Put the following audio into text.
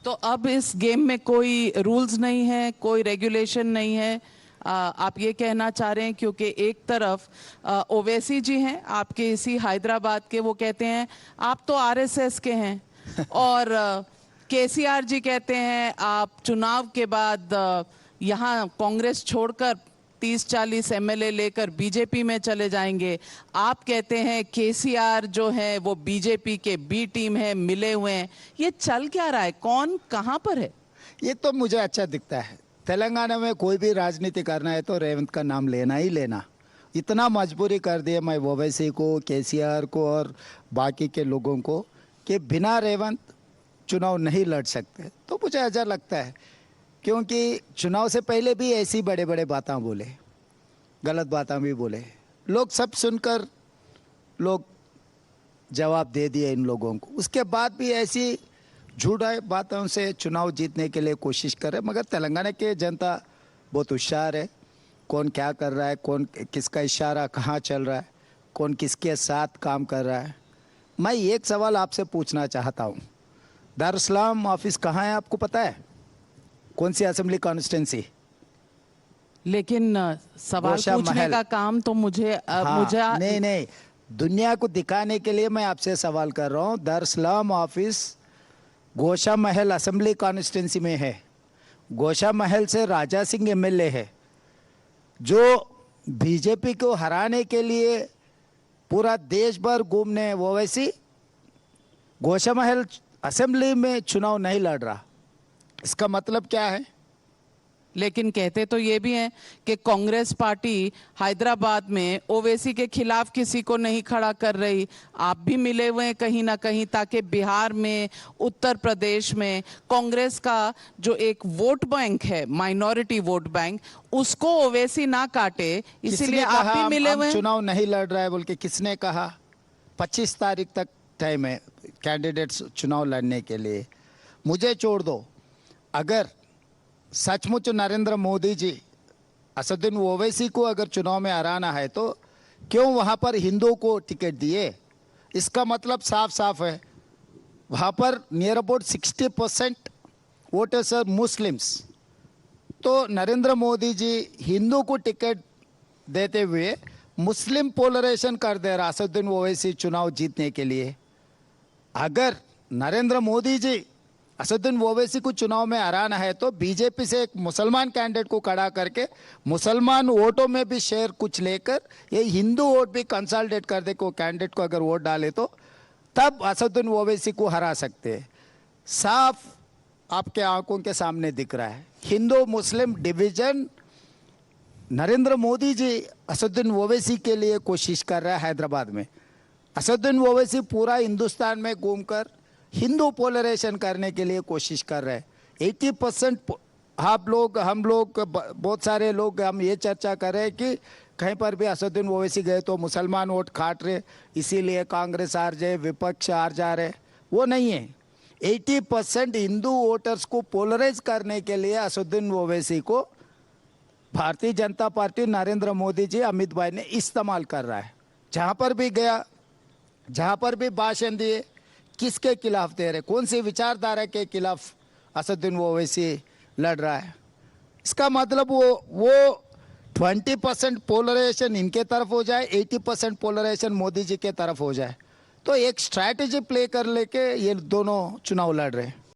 तो अब इस गेम में कोई रूल्स नहीं है, कोई रेगुलेशन नहीं है। आप ये कहना चाह रहे हैं क्योंकि एक तरफ ओवैसी जी हैं आपके इसी हैदराबाद के, वो कहते हैं आप तो आरएसएस के हैं और केसीआर जी कहते हैं आप चुनाव के बाद यहाँ कांग्रेस छोड़कर 30-40 एमएलए लेकर बीजेपी में चले जाएंगे। आप कहते हैं केसीआर जो है वो बीजेपी के बी टीम है, मिले हुए हैं। ये चल क्या रहा है, कौन कहां पर है? ये तो मुझे अच्छा दिखता है। तेलंगाना में कोई भी राजनीति करना है तो रेवंत का नाम लेना ही लेना। इतना मजबूरी कर दिया मैं ओवैसी को, केसीआर को और बाकी के लोगों को कि बिना रेवंत चुनाव नहीं लड़ सकते। तो मुझे अच्छा लगता है क्योंकि चुनाव से पहले भी ऐसी बड़े बड़े बातें बोले, गलत बातें भी बोले, लोग सब सुनकर लोग जवाब दे दिए इन लोगों को। उसके बाद भी ऐसी झूठा बातों से चुनाव जीतने के लिए कोशिश करे। मगर तेलंगाना के जनता बहुत होशियार है, कौन क्या कर रहा है, कौन किसका इशारा कहाँ चल रहा है, कौन किसके साथ काम कर रहा है। मैं एक सवाल आपसे पूछना चाहता हूँ, दारुस्सलाम ऑफिस कहाँ है आपको पता है? कौन सी असेंबली कॉन्स्टिट्यूंसी? लेकिन सवाल पूछने का काम तो मुझे नहीं, दुनिया को दिखाने के लिए मैं आपसे सवाल कर रहा हूँ। दारुस्सलाम ऑफिस गोशा महल असेंबली कॉन्स्टिट्यूंसी में है। गोशा महल से राजा सिंह एमएलए है जो बीजेपी को हराने के लिए पूरा देश भर घूमने, वो वैसी गोशा महल असेंबली में चुनाव नहीं लड़ रहा। इसका मतलब क्या है? लेकिन कहते तो ये भी हैं कि कांग्रेस पार्टी हैदराबाद में ओवैसी के खिलाफ किसी को नहीं खड़ा कर रही। आप भी मिले हुए हैं कहीं ना कहीं ताकि बिहार में, उत्तर प्रदेश में कांग्रेस का जो एक वोट बैंक है, माइनॉरिटी वोट बैंक, उसको ओवैसी ना काटे, इसीलिए आप भी मिले हुए हैं। चुनाव नहीं लड़ रहा है बोल के किसने कहा? 25 तारीख तक टाइम है कैंडिडेट्स चुनाव लड़ने के लिए। मुझे छोड़ दो, अगर सचमुच नरेंद्र मोदी जी असदुद्दीन ओवैसी को अगर चुनाव में हराना है तो क्यों वहां पर हिंदुओं को टिकट दिए? इसका मतलब साफ साफ है, वहां पर near about 60% voters are Muslims. तो नरेंद्र मोदी जी हिंदू को टिकट देते हुए मुस्लिम पोलराइजेशन कर दे रहा असदुद्दीन ओवैसी चुनाव जीतने के लिए। अगर नरेंद्र मोदी जी असदुद्दीन ओवैसी को चुनाव में हराना है तो बीजेपी से एक मुसलमान कैंडिडेट को खड़ा करके मुसलमान वोटों में भी शेयर कुछ लेकर ये हिंदू वोट भी कंसोलिडेट कर दे को कैंडिडेट को अगर वोट डाले तो तब असदुद्दीन ओवैसी को हरा सकते हैं। साफ आपके आंखों के सामने दिख रहा है हिंदू मुस्लिम डिवीजन। नरेंद्र मोदी जी असदुद्दीन ओवैसी के लिए कोशिश कर रहा है हैदराबाद में। असदुद्दीन ओवैसी पूरा हिंदुस्तान में घूमकर हिंदू पोलराइजेशन करने के लिए कोशिश कर रहे हैं। 80% हम लोग बहुत सारे लोग हम ये चर्चा कर रहे हैं कि कहीं पर भी असदुद्दीन ओवैसी गए तो मुसलमान वोट काट रहे, इसीलिए कांग्रेस हार जाए, विपक्ष हार जा रहे। वो नहीं है। 80% हिंदू वोटर्स को पोलराइज करने के लिए असदुद्दीन ओवैसी को भारतीय जनता पार्टी, नरेंद्र मोदी जी, अमित भाई ने इस्तेमाल कर रहा है। जहाँ पर भी गया, जहाँ पर भी भाषण दिए, किसके खिलाफ दे रहे, कौन सी विचारधारा के खिलाफ असदुद्दीन ओवैसी लड़ रहा है? इसका मतलब वो 20% पोलराइजेशन इनके तरफ हो जाए, 80% पोलराइजेशन मोदी जी के तरफ हो जाए, तो एक स्ट्रैटेजी प्ले कर लेके ये दोनों चुनाव लड़ रहे हैं।